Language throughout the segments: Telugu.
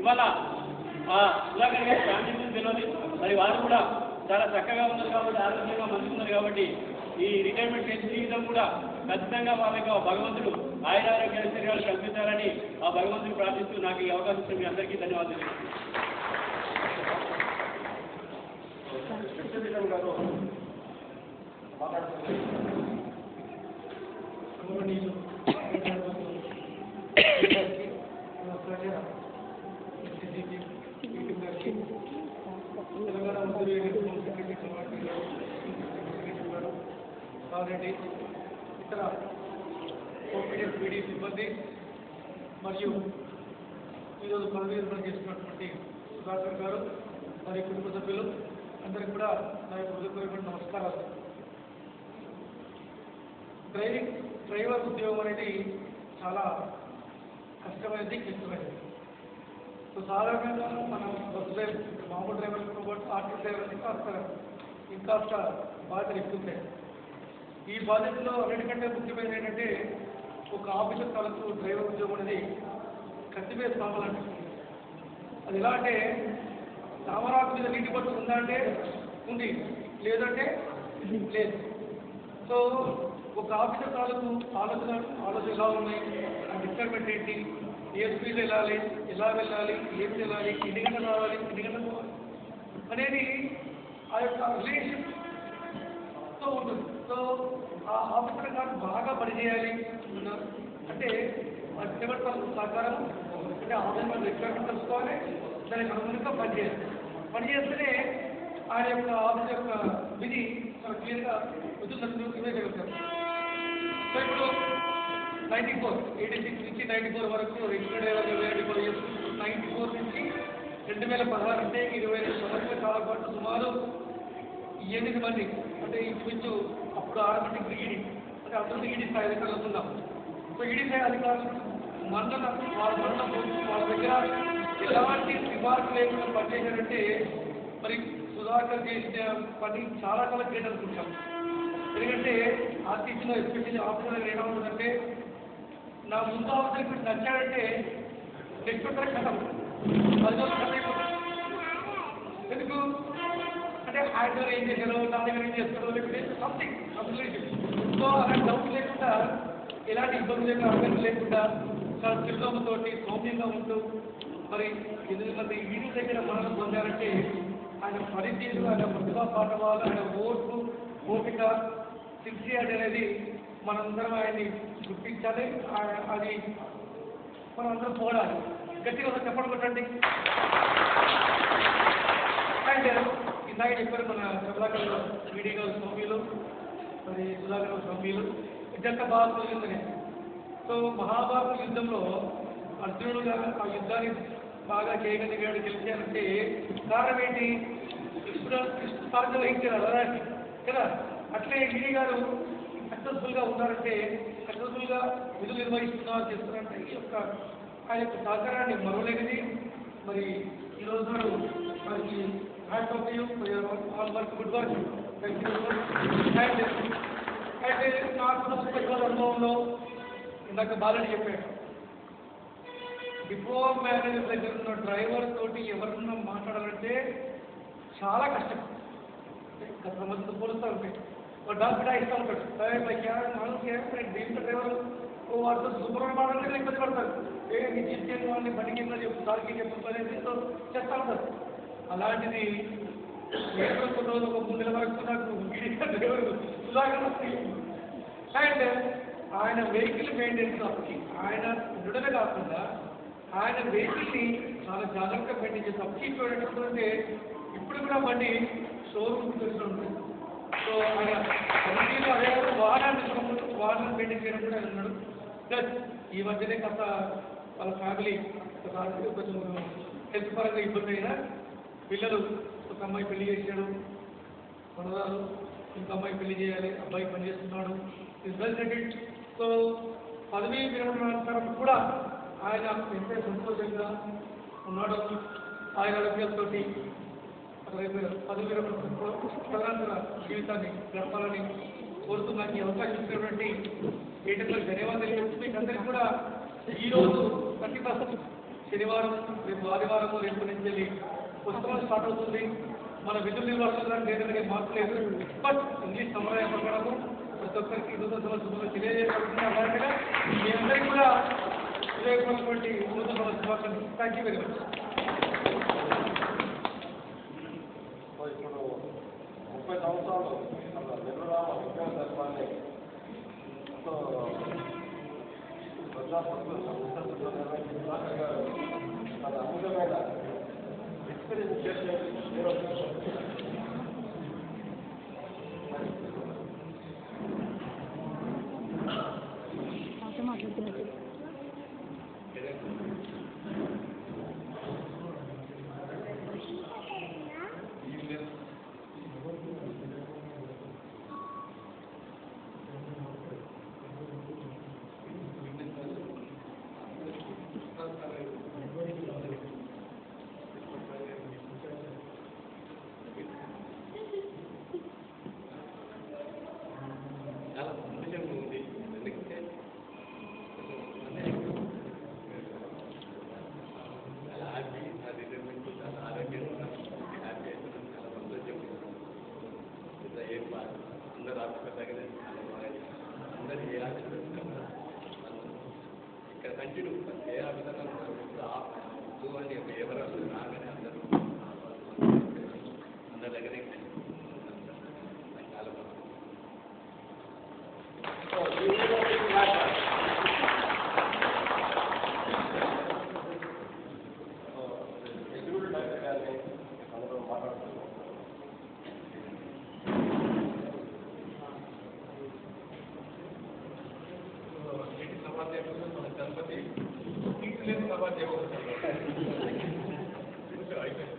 ఇవాళ సుధాకర్ గారి ఫ్యామిలీ గురించి తెలియదు, మరి వారు కూడా చాలా చక్కగా ఉన్నారు కాబట్టి, ఆరోగ్యంగా మంచిగా ఉన్నారు కాబట్టి ఈ రిటైర్మెంట్ జీవితం కూడా ఖచ్చితంగా వాళ్ళకి భగవంతుడు ఆయురారోగ్య శరీరాలు కల్పించాలని ఆ భగవంతుడు ప్రార్థిస్తూ నాకు ఈ అవకాశం ఇచ్చిన మీ అందరికీ ధన్యవాదాలు. తెలంగాణ ఆల్రెడీ ఇతర కోఆపరేటివ్ పీడీ సిబ్బంది మరియు ఈరోజు పదవి విరమణ చేసినటువంటి సుధాకర్ గారు మరియు కుటుంబ సభ్యులు అందరికీ కూడా నా యొక్క హృదయపూర్వక నమస్కారాలు. డ్రైవర్ ఉద్యోగం అనేది చాలా కష్టమైనది, క్లిష్టమైనది. సో సాధారణంగా మనం బస్ డ్రైవర్, మామూలు డ్రైవర్లతో పాటు ఆటో డ్రైవర్కి ఇంకాస్త బాధ్యతలు ఎక్కువ ఉంటాయి. ఈ బాధ్యతలో అన్నిటికంటే ముఖ్యమైనది ఏంటంటే ఒక ఆఫీసర్ తాలూకు డ్రైవర్ ఉద్యోగం అనేది కత్తిమీద సామాలంటే అది ఎలా అంటే తామరాకు మీద నీటి పట్టు ఉందా అంటే ఉంది, లేదంటే లేదు. సో ఒక ఆఫీసర్ తాలూకు ఆలోచన ఎలా ఉన్నాయి, ఆ రిక్వైర్మెంట్ ఏంటి, ఏ స్పీడ్ వెళ్ళాలి, ఎలా వెళ్ళాలి, ఏం వెళ్ళాలి, ఎన్ని గంటలు రావాలి, ఎన్ని గంటలు పోవాలి అనేది ఆ యొక్క రిలేషన్తో ఉంటుంది. సో ఆ ఆఫీసర్ గారు బాగా పనిచేయాలి అంటే ఆ డ్రైవర్ తాలూకు సహకారం అంటే ఆఫీసర్ రిక్వైర్మెంట్ తెలుసుకోవాలి, దానికి అనుగుణంగా పనిచేస్తేనే ఆయన యొక్క ఆఫీస్ యొక్క విధి చాలా క్లియర్గా నిర్వహించగలుగుతారు. సో ఇప్పుడు 86 నుంచి 94 వరకు రెగ్యులర్ డ్రైవర్గా 24 ఇయర్స్, 94 నుంచి 2016 అంటే 22 సంవత్సరాల కాలం పాటు సుమారు 8 మంది అంటే ఇంచుమించు అప్పుడు 6 మందికి ఈడీ అంటే అందరూ ఈడీ స్థాయి అధికారులు ఉన్నాం. సో ఈడీ స్థాయి అధికారులు వాళ్ళ దగ్గర ఎలాంటి రిమార్క్ లేకుండా పనిచేశారంటే మరి సుధాకర్ చేసిన పని చాలా చాలా గ్రేట్ అనుకుంటాం. ఎందుకంటే ఆర్టీసీలో ఎస్పెషల్లీ ఆఫీసర్ ఎలా ఉంటుందంటే నా ముందు ఆఫీసర్ ఇప్పుడు నచ్చాడంటే నెక్స్ట్ కథం 10 రోజులు కథ అయిపోతుంది. ఎందుకు అంటే ఆయన ఏం చేశారో, నా దగ్గర ఏం చేస్తారో లేకపోతే సంథింగ్ అబ్సల్యూట్లీ. సో అలాంటి డౌట్ లేకుండా ఎలాంటి ఇబ్బంది లేకుండా అభ్యర్థి లేకుండా చాలా చిరునవ్వుతో సౌమ్యంగా ఉంటూ మరి 8 మంది ఈడీ దగ్గర మరణం పొందారంటే ఆయన పనితీరు, ఆయన ప్రతిభా పాఠవాలు, ఆయన ఓర్పు, ఓపిక, సిన్సియారిటీ అనేది మనందరం ఆయన్ని గుర్తించాలి. అది మనం అందరం పోరాలి. గట్టిగా చెప్పడం కొట్టండి. అండ్ ఇందాక చెప్పారు మన సుధాకర్ మీడియా స్వామ్యులు మరి సుధాకర్ స్వామ్యులు ఇదంతా బాగా జరిగిందని. సో మహాభారత యుద్ధంలో అర్జునుడు గారు ఆ యుద్ధాన్ని బాగా చేయగలిగాడు, గెలిచారంటే కారణం ఏంటి? కృష్ణ సాధ్యం వహించారు అలాంటి కదా. అట్లే ఈడీ గారు సక్సెస్ఫుల్గా ఉన్నారంటే, సక్సెస్ఫుల్గా విధులు నిర్వహిస్తున్నారు, చేస్తున్నారంటే ఈ యొక్క ఆయన యొక్క సహకారాన్ని మరవలేనిది. మరి ఈరోజు మనకి hat of you all work, good work. And అయితే నాకు పుస్తకాల అనుభవంలో ఇందాక బాలని చెప్పాడు, డిపో మేనేజర్ దగ్గర ఉన్న డ్రైవర్ తోటి ఎవరన్నా మాట్లాడాలంటే చాలా కష్టం. గత సంవత్సరం పోలుస్తూ ఉంటాయి. और डाक बिठा इस्ता ఉంటాడు. भाई क्या मालूम क्या है मैं ड्रीम का ड्राइवर वो वार्ता सुपरवाइजर మాట్లాడితే నేను ఇబ్బంది పడతాను. నీ చిన్న వాళ్ళని బండికి చెప్పు, సార్కి చెప్పు అనేది చేస్తా ఉంటారు. అలాంటిది నేను కొన్ని రోజులు ఒక 3 నెలల వరకు నాకు డ్రైవర్ సుధాకర్ అండ్ ఆయన వెహికల్ మెయింటెనెన్స్ అప్పకి ఆయన ఉండడమే కాకుండా ఆయన వెహికల్ని చాలా జాగ్రత్తగా మెయింటైన్ చేసి అప్పకి చూడేటప్పుడు ఇప్పుడు కూడా బండి షోరూమ్ తెలిసి ఉంటుంది. సో ఆయన కంపెనీలో అదే వాహనాన్ని మెయింటైన్ చేయడం కూడా ఉన్నాడు. ప్లస్ ఈ మధ్యనే కాస్త వాళ్ళ ఫ్యామిలీ కొంచెం హెల్త్ పరంగా ఇబ్బంది అయినా పిల్లలు ఒక అమ్మాయి పెళ్లి చేశాడు, మనదాలు ఇంకో అమ్మాయి పెళ్లి చేయాలి, అబ్బాయి పనిచేస్తున్నాడు, ఇస్ వెల్ సెటిల్డ్. సో పదవీ విరమణ కూడా ఆయన ఎంతో సంతోషంగా ఉన్నాడు. ఆయన ఆరోగ్యాలతో పదవీ విరమణ ప్రధాన జీవితాన్ని గడపాలని కోరుతూ నాకు ఈ అవకాశం ఇచ్చినటువంటి ఏటెంట్లో ధన్యవాదాలు చెప్తూ మీకు అందరికీ కూడా ఈరోజు 31 శనివారం రేపు ఆదివారం రేపు నుంచి వెళ్ళి పుస్తకం స్టార్ట్ అవుతుంది. మన విధులు నిర్వహించడం లేదంటే మార్పు లేదు. బట్ ఇంగ్లీష్ సంప్రదాయ ప్రకారము ప్రతి ఒక్కరికి నూతన సంవత్సరంలో తెలియజేయబడుతుంది. అలాగే మీ అందరికీ కూడా హృదయపూర్వకమైనటువంటి నూతన సంవత్సర శుభాకాంక్షలు. Thank you very much. ఇప్పుడు 30 సంవత్సరాలు నిర్వహణ విద్యాసర్వాన్ని ఎంతో ప్రజాపత్రులు నిర్వహించిన మన అమూల్యమైన ఎక్స్పీరియన్స్ చేసే చాలా సంతోషంగా ఉంది. ఎందుకంటే చాలా హ్యాపీ, నా రిటైర్మెంట్ చాలా ఆరోగ్యంగా హ్యాపీ అవుతున్నాను. చాలా సంతోషం. ఇంత ఏం బాధ అందరూ ఆశపడ్డాకనే చాలా బాగా అందరూ ఏ ఆశ ఇక్కడ కంటిన్యూ ఏ విధంగా అని ఎవరు రాగానే అందరూ అందరి దగ్గరే చాలా బాగుంది. ఎగ్జిక్యూటివ్ డైరెక్టర్ గారిని అందరూ మాట్లాడుతున్నాం. నేటి సమాధ్యాయులు మన గణపతి సీట్లు లేని సమాధ్యాయులు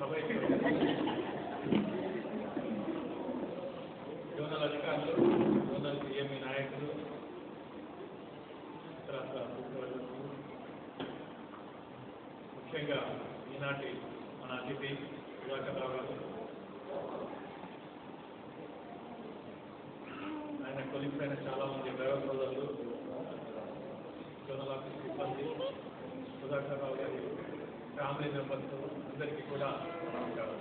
సభ జోనల్ అధికారులు, జోనల్ పిఎంఈ నాయకులు, ముఖ్యంగా ఈనాటి మన అతిథి సుధాకర్ రావు గారు, ఆయన కొలిక్స్ అయిన చాలా మంది డ్రైవర్ సోదరులు, జోనల్ ఆఫీస్ సిబ్బంది, సుధాకర్ రావు గారి ఫ్యామిలీ మెంబర్స్ అందరికీ కూడా నమస్కారం.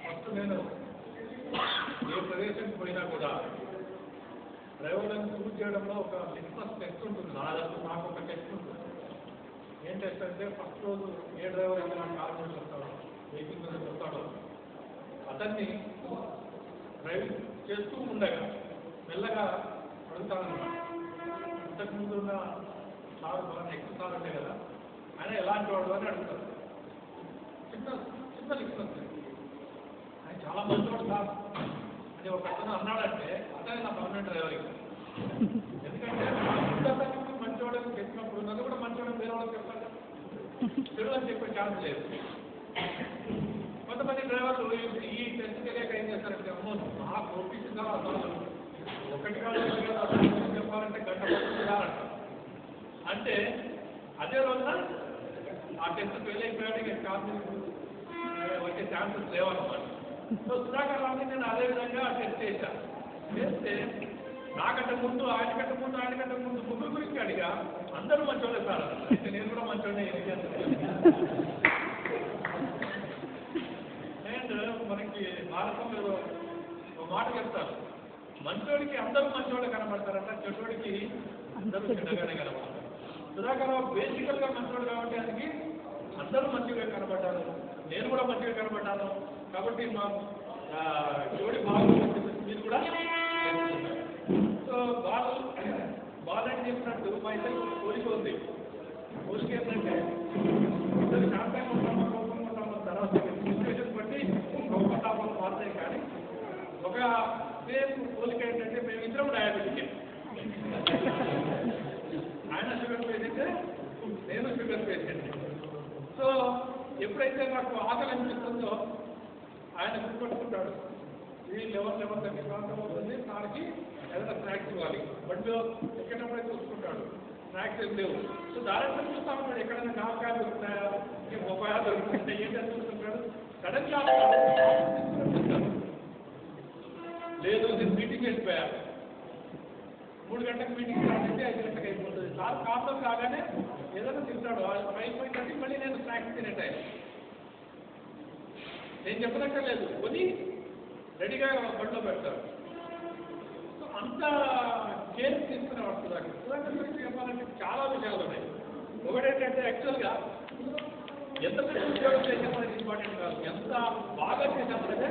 ఫస్ట్ నేను ఏ ప్రదేశానికి పోయినా కూడా డ్రైవర్లను చూస్ చేయడంలో ఒక లిట్మస్ టెస్ట్ ఉంటుంది. నాకు ఒక టెస్ట్ ఉంటుంది. ఏం టెస్ట్ అంటే ఫస్ట్ రోజు ఏ డ్రైవర్ అయితే నాకు కార్ నుంచి వస్తాడో, వెహికల్ నుంచి వస్తాడో అతన్ని డ్రైవింగ్ చేస్తూ ఉండగా మెల్లగా అడుగుతానన్నమాట. ఇంతకుముందు ఉన్న సార్ మన నెక్స్ట్ సార్ ఉండే కదా, ఆయన ఎలాంటి వాడు అని అడుగుతారు. చిన్న చిన్న లిట్మస్. ఆయన చాలా మంచివాడు సార్ అని ఒక అతను అన్నాడంటే అతనే నా పర్మనెంట్ డ్రైవర్. ఎందుకంటే మంచివాడని చెప్పినప్పుడు నన్ను కూడా మంచివాడని వేరే వాళ్ళకి చెప్తాను. చెడు అని చెప్పే ఛాన్స్ లేదు. కొంతమంది డ్రైవర్లు ఈ టెస్ట్ తెలియక ఏం చేస్తారంటే అమ్మో నా కోపిస్తుందా అసలు ఒకటి కాదు చెప్పాలంటే గంట పడుతుందా అంటే అదే రోజున ఆ టెస్ట్ ఫెయిల్ అయిపోయాడు. వచ్చే ఛాన్సెస్ లేవన్నమాట. సో సుధాకర్ రావుని నేను అదే విధంగా టెస్ట్ చేశాను. చేస్తే నాకంటే ముందు ఆయనకంటే ముందు ముగ్గురు గురించి అడిగా, అందరూ మంచోళ్ళే సార్. అయితే నేను కూడా మంచోడే. అండ్ మనకి భారతంలో ఒక మాట చెప్తారు, మంచోడికి అందరూ మంచోళ్ళే కనబడతారంట, చెడ్డోడికి అందరూ చెడ్డగానే కనబడతారు. సుధాకర్ రావు బేసికల్గా మంచోడు కాబట్టి ఆయనకి అందరూ మంచిగా కనబడ్డారు, నేను కూడా మంచిగా కనబడ్డాను. కాబట్టి మా జోడి బాగుంది మీరు కూడా. సో బాలని చెప్పినట్టు మా ఇద్దరు కోరిక ఉంది. కోరిక ఏంటంటే ఇద్దరు శాంతంగా ఉంటామో కోపంగా ఉంటామో తర్వాత సిచ్యువేషన్ బట్టి కోపతాపాలు మారుతాయి. కానీ ఒక సేమ్ కోరిక ఏంటంటే మేమిద్దరం డయాబెటిక్. ఆయన షుగర్ పేషెంట్, నేను షుగర్ పేషెంట్. సో ఎప్పుడైతే నాకు ఆకలి అనిపిస్తుందో ఆయన గుర్తుపెట్టుకుంటాడు. వీళ్ళు ఎవరు తగ్గి ప్రాంతం అవుతుంది, దానికి ఏదైనా స్నాక్స్ ఇవ్వాలి. బండిలో ఎక్కేటప్పుడే చూసుకుంటాడు, స్నాక్స్ ఏం లేవు. సో దాంట్లో చూస్తా ఉంటాడు ఎక్కడైనా కాకాయలు దొరుకుతాయా, బొప్పాయాలు దొరుకుతుంటే ఏంటని చూస్తుంటాడు. సడన్గా లేదు నేను మీటింగ్ వెళ్ళిపోయాను. 3 గంటలకు మీటింగ్ స్టార్ట్ అయితే 5 గంటలకు అయిపోతుంది. సార్ కార్లో కాగానే ఏదైనా తింటాడు, 5:30 మళ్ళీ నేను స్నాక్స్ తినే టైం. నేను చెప్పనక్కర్లేదు, కొని రెడీగా బడిలో పెడతాడు. సో అంత కేర్ తీసుకునేవాడు సుధాకర్. సుధాకర్ గురించి చెప్పాలంటే చాలా విషయాలు ఉన్నాయి. ఒకటేంటంటే యాక్చువల్గా ఎంత పెద్ద ఉద్యోగం చేసామనేది ఇంపార్టెంట్ కాదు, ఎంత బాగా చేసామనేదే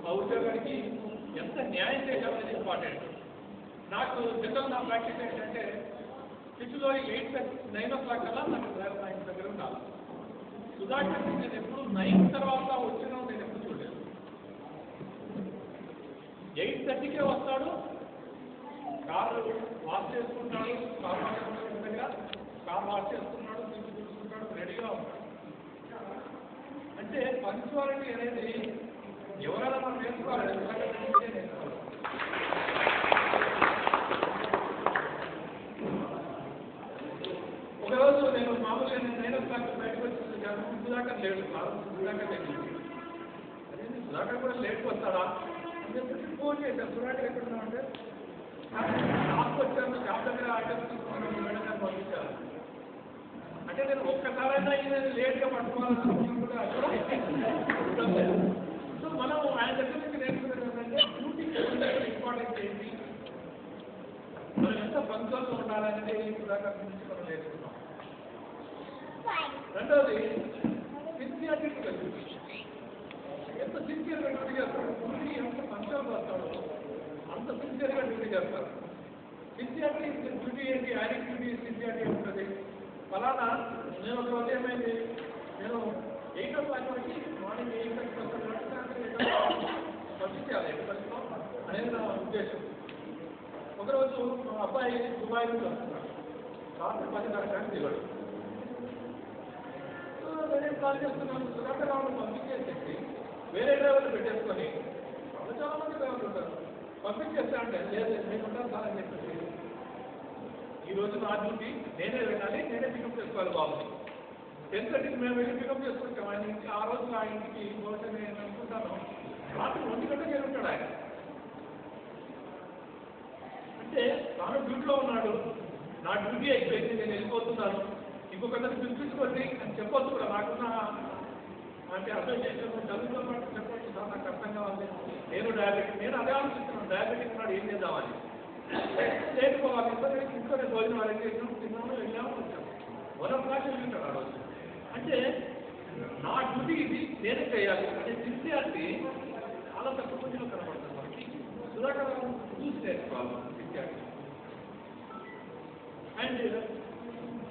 ఆ ఉద్యోగానికి ఎంత న్యాయం చేసామనేది ఇంపార్టెంట్. నాకు జనరల్ నా ప్రాక్టీస్ ఏంటంటే సిటీలో 9 o'clock కల్లా నాకు డ్రైవర్ ఆయన దగ్గర ఉండాలి. సుధాకర్ నేను ఎప్పుడు 9 తర్వాత వచ్చినా నేను ఎప్పుడు చూడలేదు. 8:30కే వస్తాడు, కారు వాష్ చేసుకుంటాడు, కారు వాష్ చేసుకున్నాడు, తీసి చూసుకుంటాడు, రెడీగా ఉంటాడు. అంటే పంక్చువాలిటీ అనేది ఎవరైనా మనం నేర్చుకోవాలి. ఒకరోజు నేను మామూలుగా 9 o'clock బయటకు వచ్చేసాను, సుధాకర్ లేడు, సుధాకర్ లేదు. అదే సుధాకర్ కూడా లేట్కి వస్తాడా అని చెప్పి ఫోన్ చేశాను. సుధాకర్ ఎక్కడున్నా అంటే షాప్కి వచ్చాను, షాప్ దగ్గర ఐటమ్స్ తీసుకున్నాను, మేడం పంపించాను. అంటే నేను ఒక్కసారైనా నేను లేట్గా పట్టుకోవాలని కూడా సో మనం ఆయన దగ్గర నుంచి నేర్చుకునేది ఏంటంటే డ్యూటీకి ఇంపార్టెన్స్ ఏంటి, మనం ఎంత పంక్చువల్గా ఉండాలనేది సుధాకర్ నుంచి మనం నేర్చుకున్నాం. రెండవది సిన్సియారిటీ. ఎంత సిన్సియర్గా డ్యూటీ చేస్తాడు, డ్యూటీ ఎంత పంక్చువల్గా వస్తాడో అంత సిన్సియర్గా డ్యూటీ చేస్తారు. సిన్సియారిటీ డ్యూటీ ఏంటి, ఆయన డ్యూటీ సిన్సియారిటీ ఉంటుంది. ఫలానా నేను ఒక రోజు ఏమైంది, నేను 8 o'clock వరకు మార్నింగ్ 8:30 పంపించాలి అనేది నా ఉద్దేశం. ఒకరోజు మా అబ్బాయి దుబాయ్ నుంచి వస్తున్నాడు, రాత్రి 10:30 దిగాడు. నేనేం కాల్ చేస్తున్నాను, సుధాకర్ రావును పంపించేసేసి వేరే డ్రైవర్లు పెట్టేసుకొని, చాలా మంది డ్రైవర్లు ఉంటారు, పంపించేస్తా అంటే లేదు నేను ఉంటాను సార్ అని చెప్పేసి ఈరోజు నా డ్యూటీ నేనే వెళ్ళాలి, నేనే పికప్ చేసుకోవాలి బాబుని. 10:30కి మేము వెళ్ళి పికప్ చేసుకుంటాం ఆయన ఇంటికి. ఆ రోజు ఆ ఇంటికి బహుశా నేను అనుకుంటాను రాత్రి 1 గంటకి వెళ్ళుంటాడు ఆయన. అంటే తాను డ్యూటీలో ఉన్నాడు, నా డ్యూటీ అయిపోయింది, నేను వెళ్ళిపోతున్నాను, ఇంకొకరిని పిలిపించుకోండి అని చెప్పొచ్చు కూడా. నాకున్న అంటే అసోసియేషన్ చదువుతో పాటు చెప్పొచ్చు సార్, నాకు అర్థం కావాలి, నేను డయాబెటిక్, నేను అదే ఆలోచిస్తున్నాను, డయాబెటిక్ ఉన్నాడు ఏం చేద్దామని. లేకపోవాలి ఇంట్లోనే భోజనం అరేంజ్ చేసినాం, తిన్నాము, వెళ్ళాము, వచ్చాము. 1 o'clock వెళ్ళింటాడు ఆ రోజు. అంటే నా డ్యూటీ ఇది, నేనే చేయాలి అంటే సిన్సియారిటీ చాలా తక్కువ మందిలో కనబడుతుంది మనకి. సుధాకర్ చూసి నేర్చుకోవాలి సిన్సియారిటీ. అండ్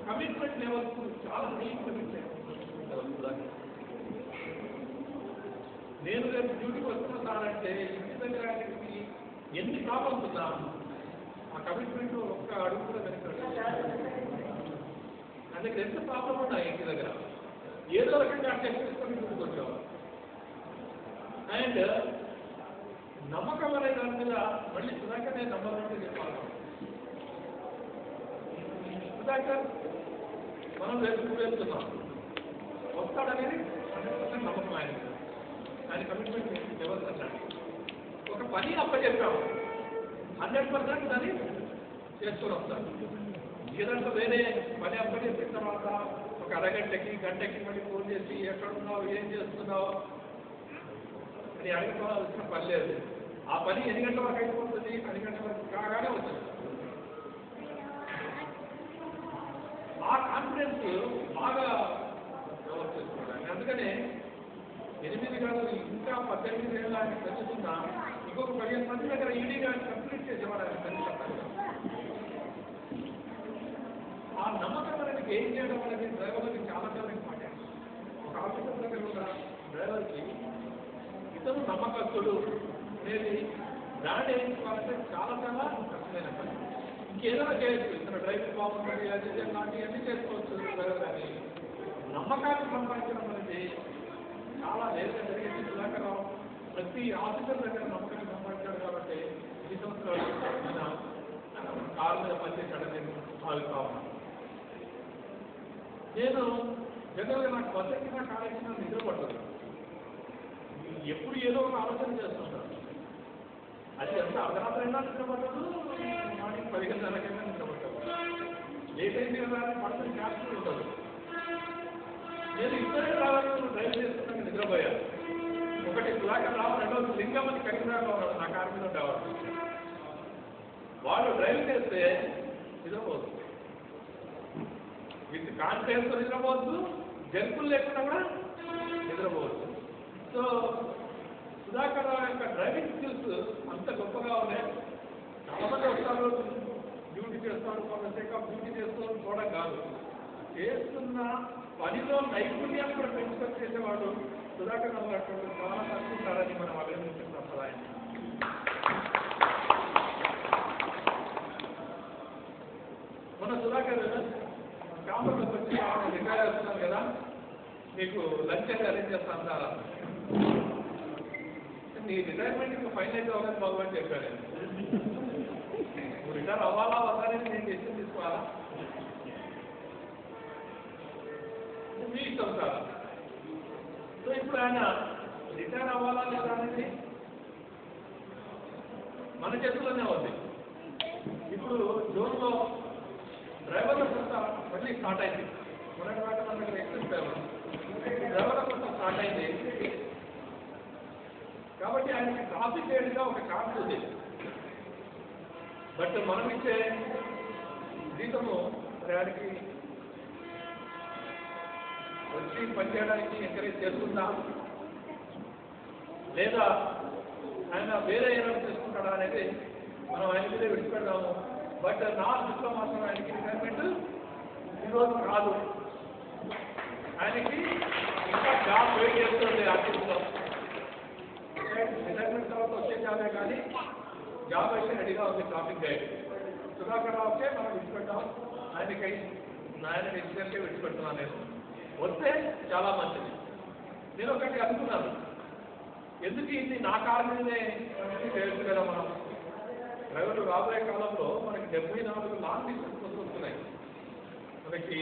కమిట్మెంట్ లెవెల్స్ చాలా హై కమిట్మెంట్ లెవెల్ సుధాకర్. నేను రేపు డ్యూటీకి వస్తున్నా సార్ అంటే ఇంటి దగ్గర ఆయనకి ఎన్ని ప్రాబ్లమ్స్ ఉన్నా ఆ కమిట్మెంట్ ఒక్క అడుగు కూడా వెనకాడు. అందుకే ఎంత ప్రాబ్లం ఉన్నాయి ఇంటి దగ్గర ఏదో రకంగా అడ్జస్ట్ చేసుకొని డ్యూటీకి వచ్చేవాళ్ళు. అండ్ నమ్మకం అనే దాని మీద మళ్ళీ సుధాకర్ నేను నమ్మకం చెప్పాలి. సుధాకర్ మనం రేపు వెళ్తున్నాం వస్తాడనేది 100% నమ్మకం ఆయన. ఆయన కమిట్మెంట్ లెవెల్స్ అన్నాడు. ఒక పని అప్పచెప్పాము 100% దాన్ని చేసుకొని వస్తాడు. ఏదంటే వేరే పని అప్పచెప్పిన తర్వాత ఒక అరగంటకి గంటకి మళ్ళీ ఫోన్ చేసి ఎక్కడున్నావు, ఏం చేస్తున్నావు అని అడుగుకోవాల్సిన పని లేదు. ఆ పని ఎన్ని గంటల వరకు అయిపోతుంది, 10 గంటల వరకు కాగానే వస్తుంది. ఆ కాన్ఫిడెన్స్ బాగా డెవలప్ చేసుకోవడానికి. అందుకనే 8 కాదు ఇంకా 18 ఏళ్ళ ఆయన చదువుతున్నా ఇంకొక 15 మంది దగ్గర ఈడీగా కంప్లీట్ చేసేవాడు ఆయన చదువుతారు. ఆ నమ్మకం అనేది ఏం చేయడం అనేది డ్రైవర్లకి చాలా చాలా ఇంపార్టెంట్. ఒక ఆఫీసర్ దగ్గర ఉన్న డ్రైవర్కి ఇతను నమ్మకస్తుడు అనేది బ్రాండ్ వేయించుకోవాలంటే చాలా చాలా కష్టమైన పని. ఇంకేదైనా చేయొచ్చు, ఇతను డ్రైవింగ్ బాగుంటుంది అది లాంటివన్నీ చేసుకోవచ్చు డ్రైవర్, కానీ నమ్మకాన్ని సంపాదించడం అనేది చాలా లేట్గా జరిగేది. సుధాకర్ ప్రతి ఆఫీసర్ దగ్గర నమ్మకాన్ని సంపాదించాడు కాబట్టి ఈ సంవత్సరాలు కారు మీద పనిచేశాడని భావిస్తాను. నేను జనరల్గా నాకు బస్సెక్కినా కాలేజినా నిద్ర పడుతుంది, ఎప్పుడు ఏదో ఒక ఆలోచన చేస్తుంటాను. అది ఎంత అర్ధరాత్రైనా నిద్రపట్టదు, మార్నింగ్ 15 గంటలకైనా నిద్రపట్టదు. లేట్ అయింది కదా అని పడుతుంది క్యాన్సర్ ఉంటుంది. నేను ఇద్దరే డ్రైవర్లు డ్రైవ్ చేస్తున్నాను, నిద్రపోయాను. ఒకటి సుధాకర్ రావు, రెండోది లింగం అని కరీంనగర్లో ఉన్నాడు, నా కారు మీద డ్రైవర్. వాడు డ్రైవ్ చేస్తే నిద్రపోదు, విత్ కాన్ఫిడెన్స్ నిద్రపోవద్దు, జంకులు లేకుండా కూడా నిద్రపోవచ్చు. సో సుధాకర్ రావు యొక్క డ్రైవింగ్ స్కిల్స్ అంత గొప్పగా ఉన్నాయి. చాలామంది వస్తారు, డ్యూటీ చేస్తాడు, కొంతసేపు ఆఫ్ డ్యూటీ చేస్తాడు చూడడం కాదు, చేస్తున్న పనిలో నైపుణ్యం కూడా పెంచుకొని చేసేవాడు సుధాకర్ రావు గారు. చాలా తక్కువ మనం అభినందించిన సహాయం. మన సుధాకర్ కాంపౌండ్లోకి వచ్చి రిటైర్ అవుతున్నాను కదా, మీకు లంచ్ అయితే అరేంజ్ చేస్తాను సార్. నీ రిటైర్మెంట్కి ఫైనలైజ్ అవ్వాలని బాబు అని చెప్పాను. నువ్వు రిటైర్ అవ్వాలా వద్దని నేను డెసిషన్ తీసుకోవాలా, మీ ఇష్టం సార్. సో ఇప్పుడు ఆయన రిటైర్ అవ్వాలా లేదా అనేది మన చేతుల్లోనే ఉంది. ఇప్పుడు జూన్లో డ్రైవర్ల కొత్త మళ్ళీ స్టార్ట్ అయింది. మొన్నటి దాకా మన దగ్గర ఎక్సెస్ డ్రైవర్ల కొత్త స్టార్ట్ అయింది. కాబట్టి ఆయనకి ట్రాఫిక్ ఏడ్గా ఒక ఛాన్స్ ఉంది. బట్ మనం ఇచ్చే జీతము ఆయనకి వచ్చి పనిచేయడానికి ఎంకరేజ్ చేస్తుందా, లేదా ఆయన వేరే ఏమైనా చేసుకుంటాడా అనేది మనం ఆయన మీదే విడిచిపెడదాము. బట్ నా దృష్టిలో మాత్రం ఆయనకి రిటైర్మెంట్ ఈరోజు కాదు, ఆయనకి ఇంకా జాబ్ వెయిట్ చేస్తుంది ఆర్టీసీలో. రిటైర్మెంట్ తర్వాత వచ్చే జాబే కానీ జాబ్ అయితే రెడీగా ఉంది ట్రాఫిక్ గైడ్. సుధాకర్ రావుకే మనం విడిచిపెట్టాం, ఆయనకి ఇన్సిడెంట్కే విడిచిపెడుతున్నాను. నేను వస్తే చాలా మంచిది. నేను ఒకటి అనుకున్నాను, ఎందుకు ఇది నా కారు మీదే చేయొచ్చు కదా మనం. డ్రైవర్లు రాబోయే కాలంలో మనకి 74 లాంగ్ డిస్టెన్స్ వస్తున్నాయి మనకి.